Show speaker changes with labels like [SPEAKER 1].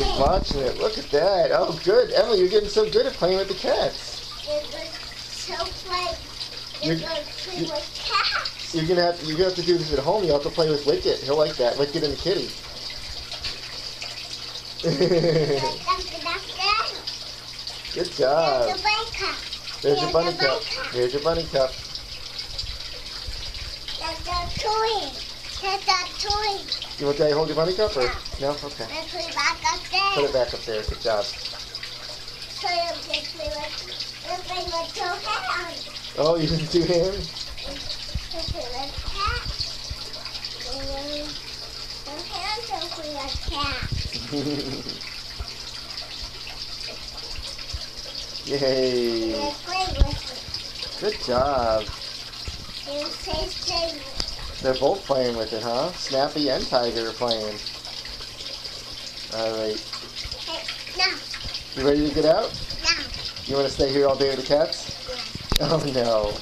[SPEAKER 1] He's watching it. Look at that. Oh, good. Emily, you're getting so good at playing with the cats. You're gonna have to do this at home. You have to play with Wicket. He'll like that. Wicket and the kitty. Good job. There's your bunny cup. Here's your bunny cup.
[SPEAKER 2] That's a toy. That's a toy.
[SPEAKER 1] You want Daddy hold your bunny cup or no? Okay.
[SPEAKER 2] Let's put it back up there.
[SPEAKER 1] Put it back up there. Good job.
[SPEAKER 2] So you can play with two hands.
[SPEAKER 1] Oh, you didn't do him?
[SPEAKER 2] Let's play with cat. Two hands to play with cat.
[SPEAKER 1] Yay.
[SPEAKER 2] Let's play with it.
[SPEAKER 1] Good job.
[SPEAKER 2] You say stay.
[SPEAKER 1] They're both playing with it, huh? Snappy and Tiger are playing. Alright.
[SPEAKER 2] Hey, no.
[SPEAKER 1] You ready to get out?
[SPEAKER 2] No.
[SPEAKER 1] You want to stay here all day with the cats?
[SPEAKER 2] Yeah.
[SPEAKER 1] Oh no.